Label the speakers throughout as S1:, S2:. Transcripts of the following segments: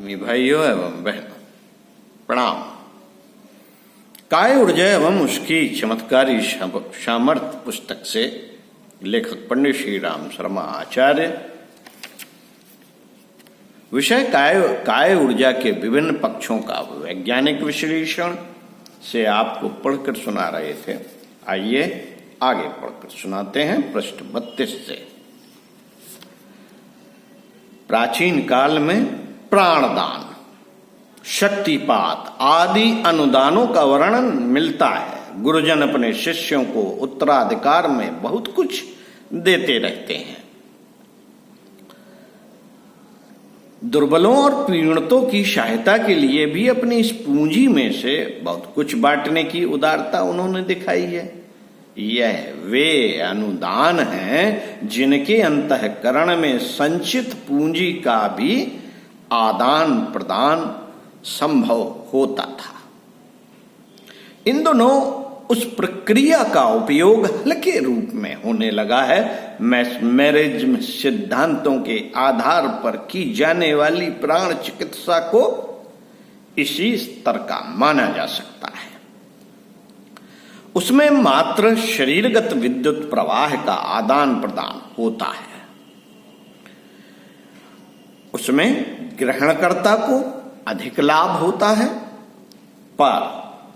S1: आत्मीय भाइयों एवं बहनों, प्रणाम। काय ऊर्जा एवं उसकी चमत्कारी सामर्थ्य पुस्तक से लेखक पंडित श्री राम शर्मा आचार्य। विषय काय ऊर्जा के विभिन्न पक्षों का वैज्ञानिक विश्लेषण से आपको पढ़कर सुना रहे थे। आइए आगे पढ़कर सुनाते हैं पृष्ठ 32 से। प्राचीन काल में प्राणदान, शक्तिपात आदि अनुदानों का वर्णन मिलता है। गुरुजन अपने शिष्यों को उत्तराधिकार में बहुत कुछ देते रहते हैं। दुर्बलों और पीड़ितों की सहायता के लिए भी अपनी इस पूंजी में से बहुत कुछ बांटने की उदारता उन्होंने दिखाई है। यह वे अनुदान हैं जिनके अंतःकरण में संचित पूंजी का भी आदान प्रदान संभव होता था। इन दोनों उस प्रक्रिया का उपयोग हल्के रूप में होने लगा है। मैस्मेरिज्म सिद्धांतों के आधार पर की जाने वाली प्राण चिकित्सा को इसी स्तर का माना जा सकता है। उसमें मात्र शरीरगत विद्युत प्रवाह का आदान प्रदान होता है। उसमें ग्रहणकर्ता को अधिक लाभ होता है, पर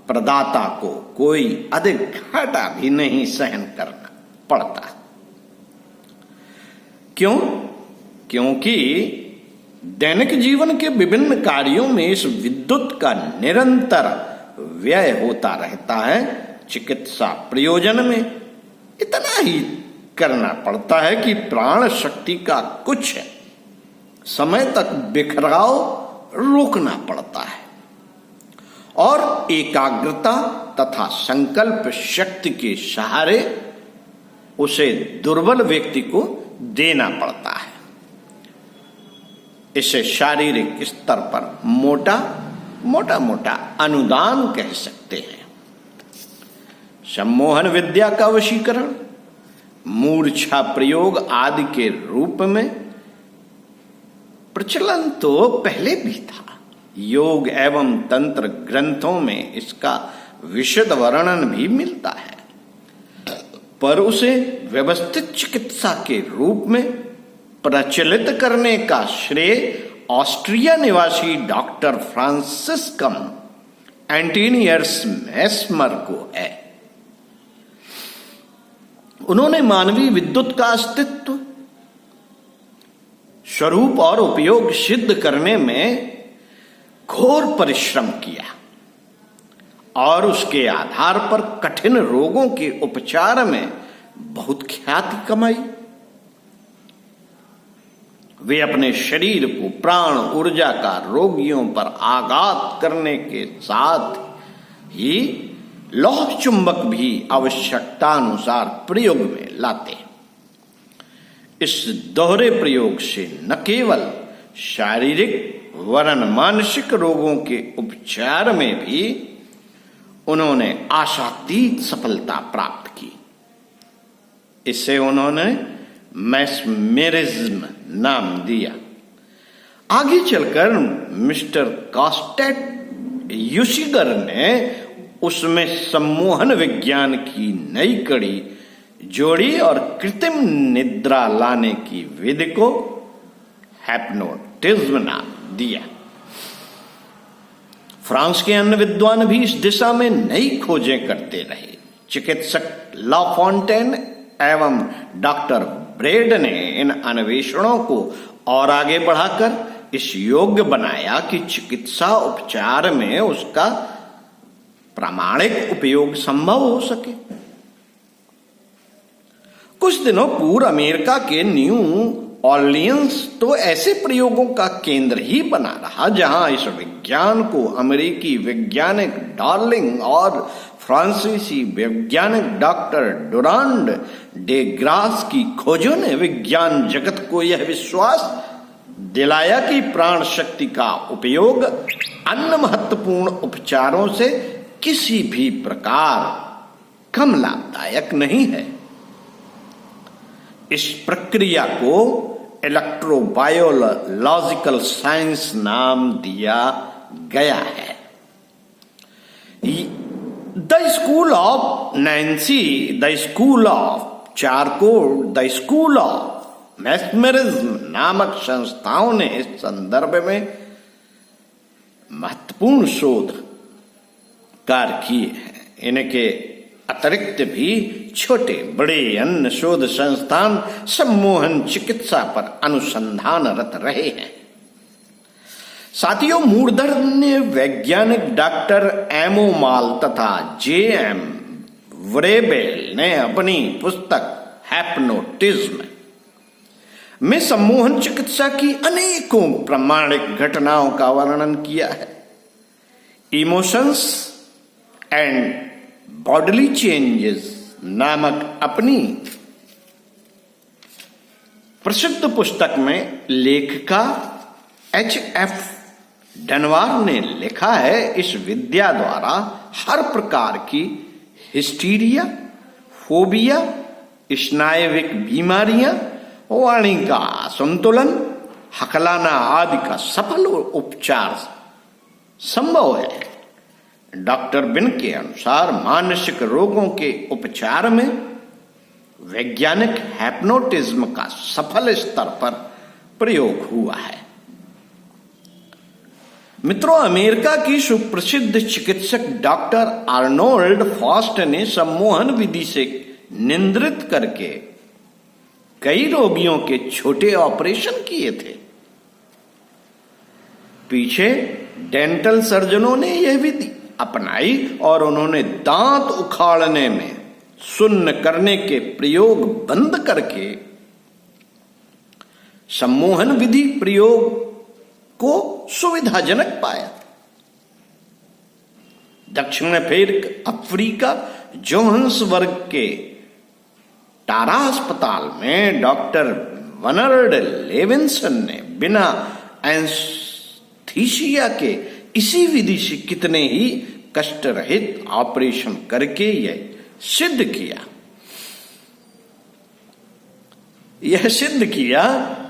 S1: प्रदाता को कोई अधिक घाटा भी नहीं सहन करना पड़ता। क्यों? क्योंकि दैनिक जीवन के विभिन्न कार्यों में इस विद्युत का निरंतर व्यय होता रहता है। चिकित्सा प्रयोजन में इतना ही करना पड़ता है कि प्राण शक्ति का कुछ समय तक बिखराव रोकना पड़ता है और एकाग्रता तथा संकल्प शक्ति के सहारे उसे दुर्बल व्यक्ति को देना पड़ता है। इसे शारीरिक स्तर पर मोटा अनुदान कह सकते हैं। सम्मोहन विद्या का वशीकरण, मूर्छा प्रयोग आदि के रूप में प्रचलन तो पहले भी था। योग एवं तंत्र ग्रंथों में इसका विशद वर्णन भी मिलता है, पर उसे व्यवस्थित चिकित्सा के रूप में प्रचलित करने का श्रेय ऑस्ट्रिया निवासी डॉक्टर फ्रांसिस्कम एंटीनियर्स मैस्मर को है। उन्होंने मानवीय विद्युत का अस्तित्व, स्वरूप और उपयोग सिद्ध करने में घोर परिश्रम किया और उसके आधार पर कठिन रोगों के उपचार में बहुत ख्याति कमाई। वे अपने शरीर को प्राण ऊर्जा का रोगियों पर आघात करने के साथ ही लौह चुंबक भी आवश्यकता अनुसार प्रयोग में लाते। इस दोहरे प्रयोग से न केवल शारीरिक वरन मानसिक रोगों के उपचार में भी उन्होंने आशातीत सफलता प्राप्त की। इसे उन्होंने मैस्मेरिज्म नाम दिया। आगे चलकर मिस्टर कॉस्टेट यूशिगर ने उसमें सम्मोहन विज्ञान की नई कड़ी जोड़ी और कृत्रिम निद्रा लाने की विधि को हिप्नोटिज्म नाम दिया। फ्रांस के अन्य विद्वान भी इस दिशा में नई खोजें करते रहे। चिकित्सक ला फॉन्टेन एवं डॉक्टर ब्रेड ने इन अन्वेषणों को और आगे बढ़ाकर इस योग्य बनाया कि चिकित्सा उपचार में उसका प्रामाणिक उपयोग संभव हो सके। कुछ दिनों पूर्व अमेरिका के न्यू ऑर्लियंस तो ऐसे प्रयोगों का केंद्र ही बना रहा, जहां इस विज्ञान को अमेरिकी वैज्ञानिक डार्लिंग और फ्रांसीसी वैज्ञानिक डॉक्टर डुरांड डे ग्रास की खोजों ने विज्ञान जगत को यह विश्वास दिलाया कि प्राण शक्ति का उपयोग अन्य महत्वपूर्ण उपचारों से किसी भी प्रकार कम लाभदायक नहीं है। इस प्रक्रिया को इलेक्ट्रोबायोलॉजिकल साइंस नाम दिया गया है। The school of Nancy, the school of charcoal, the school of mesmerism नामक संस्थाओं ने इस संदर्भ में महत्वपूर्ण शोध कार्य किए हैं। इनके अतिरिक्त भी छोटे बड़े अन्य शोध संस्थान सम्मोहन चिकित्सा पर अनुसंधानरत रहे हैं। साथियों, मूर्धन्य वैज्ञानिक डॉक्टर एमोमाल तथा जे.एम. व्रेबेल ने अपनी पुस्तक हैप्नोटिज्म में सम्मोहन चिकित्सा की अनेकों प्रामाणिक घटनाओं का वर्णन किया है। इमोशंस एंड बॉडली चेंजेस नामक अपनी प्रसिद्ध पुस्तक में लेखिका H.F. डनवार ने लिखा है, इस विद्या द्वारा हर प्रकार की हिस्टीरिया, फोबिया, स्नायविक बीमारियां, वाणी का संतुलन, हकलाना आदि का सफल उपचार संभव है। डॉक्टर बिन के अनुसार मानसिक रोगों के उपचार में वैज्ञानिक हैप्नोटिज्म का सफल स्तर पर प्रयोग हुआ है। मित्रों, अमेरिका की सुप्रसिद्ध चिकित्सक डॉक्टर आर्नोल्ड फॉस्ट ने सम्मोहन विधि से नियंत्रित करके कई रोगियों के छोटे ऑपरेशन किए थे। पीछे डेंटल सर्जनों ने यह विधि अपनाई और उन्होंने दांत उखाड़ने में शून्य करने के प्रयोग बंद करके सम्मोहन विधि प्रयोग को सुविधाजनक पाया। दक्षिण अफ्रीका जोहान्सबर्ग के टारा अस्पताल में डॉक्टर वर्नर्ड लेविंसन ने बिना एनेस्थीसिया के इसी विधि से कितने ही कष्ट रहित ऑपरेशन करके यह सिद्ध किया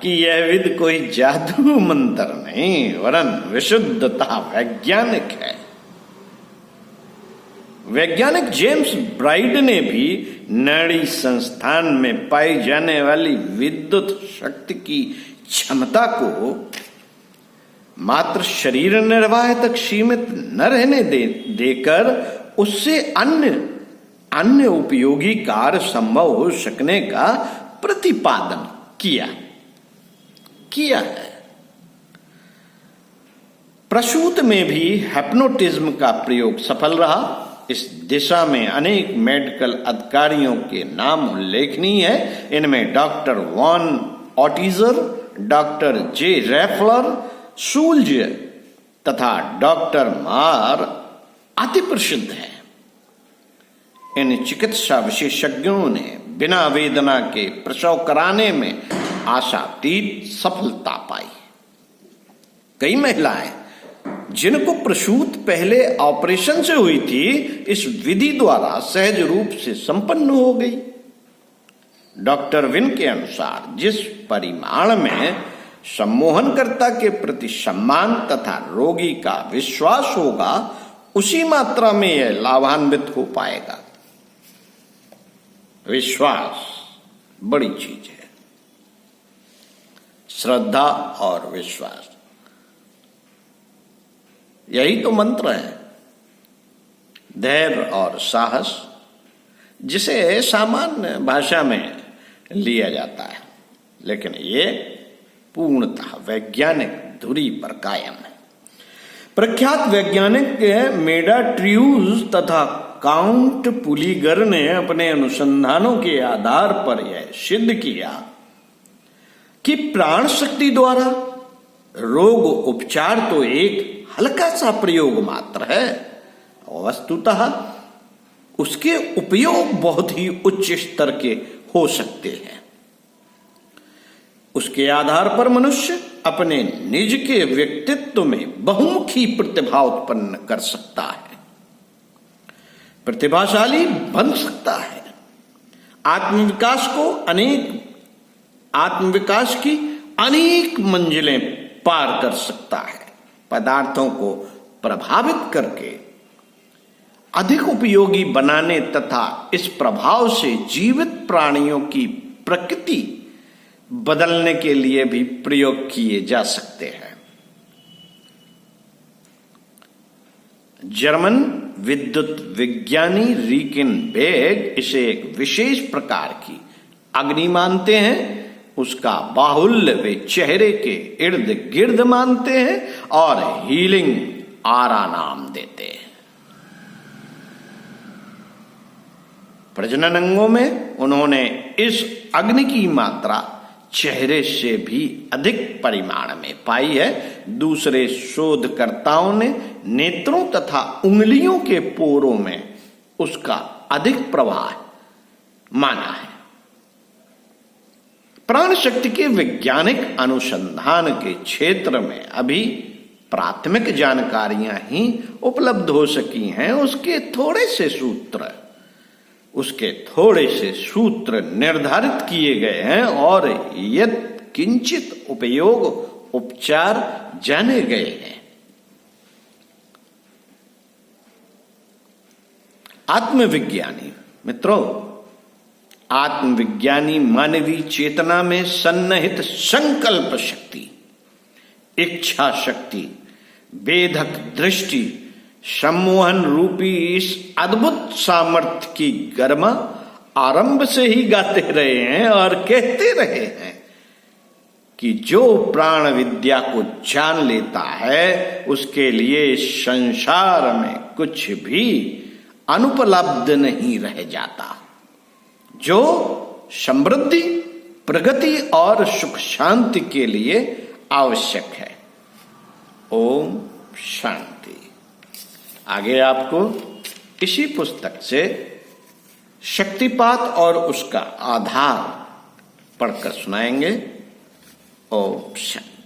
S1: कि यह विधि कोई जादू मंत्र नहीं वरन विशुद्धता वैज्ञानिक है। वैज्ञानिक जेम्स ब्राइड ने भी नाड़ी संस्थान में पाई जाने वाली विद्युत शक्ति की क्षमता को मात्र शरीर निर्वाह तक सीमित न रहने देकर उससे अन्य उपयोगी कार्य संभव हो सकने का प्रतिपादन किया है। प्रसूति में भी हैप्नोटिज्म का प्रयोग सफल रहा। इस दिशा में अनेक मेडिकल अधिकारियों के नाम उल्लेखनीय है। इनमें डॉक्टर वॉन ऑटिजर, डॉक्टर जे रैफलर शूल्ज तथा डॉक्टर मार अति प्रसिद्ध है। इन चिकित्सा विशेषज्ञों ने बिना वेदना के प्रसव कराने में आशातीत सफलता पाई। कई महिलाएं जिनको प्रसूति पहले ऑपरेशन से हुई थी, इस विधि द्वारा सहज रूप से संपन्न हो गई। डॉक्टर विन के अनुसार जिस परिमाण में सम्मोहनकर्ता के प्रति सम्मान तथा रोगी का विश्वास होगा, उसी मात्रा में यह लाभान्वित हो पाएगा। विश्वास बड़ी चीज है। श्रद्धा और विश्वास, यही तो मंत्र है। धैर्य और साहस, जिसे सामान्य भाषा में लिया जाता है, लेकिन ये पूर्णतः वैज्ञानिक धुरी पर कायम है। प्रख्यात वैज्ञानिक मेडाट्रियूज तथा काउंट पुलिगर ने अपने अनुसंधानों के आधार पर यह सिद्ध किया कि प्राण शक्ति द्वारा रोग उपचार तो एक हल्का सा प्रयोग मात्र है, वस्तुतः उसके उपयोग बहुत ही उच्च स्तर के हो सकते हैं। उसके आधार पर मनुष्य अपने निज के व्यक्तित्व में बहुमुखी प्रतिभा उत्पन्न कर सकता है, प्रतिभाशाली बन सकता है। आत्मविकास की अनेक मंजिलें पार कर सकता है। पदार्थों को प्रभावित करके अधिक उपयोगी बनाने तथा इस प्रभाव से जीवित प्राणियों की प्रकृति बदलने के लिए भी प्रयोग किए जा सकते हैं। जर्मन विद्युत विज्ञानी रिकेनबेग इसे एक विशेष प्रकार की अग्नि मानते हैं। उसका बाहुल्य वे चेहरे के इर्द गिर्द मानते हैं और हीलिंग आरा नाम देते हैं। प्रजनन अंगों में उन्होंने इस अग्नि की मात्रा चेहरे से भी अधिक परिमाण में पाई है। दूसरे शोधकर्ताओं ने नेत्रों तथा उंगलियों के पोरों में उसका अधिक प्रवाह माना है। प्राण शक्ति के वैज्ञानिक अनुसंधान के क्षेत्र में अभी प्राथमिक जानकारियां ही उपलब्ध हो सकी हैं। उसके थोड़े से सूत्र निर्धारित किए गए हैं और यद किंचित उपयोग उपचार जाने गए हैं। आत्मविज्ञानी मित्रों, आत्मविज्ञानी मानवीय चेतना में सन्निहित संकल्प शक्ति, इच्छा शक्ति, वेधक दृष्टि, सम्मोहन रूपी इस अद्भुत सामर्थ्य की गरिमा आरंभ से ही गाते रहे हैं और कहते रहे हैं कि जो प्राण विद्या को जान लेता है उसके लिए संसार में कुछ भी अनुपलब्ध नहीं रह जाता, जो समृद्धि, प्रगति और सुख शांति के लिए आवश्यक है। ओम शांति। आगे आपको इसी पुस्तक से शक्तिपात और उसका आधार पढ़कर सुनाएंगे। ओम शांति।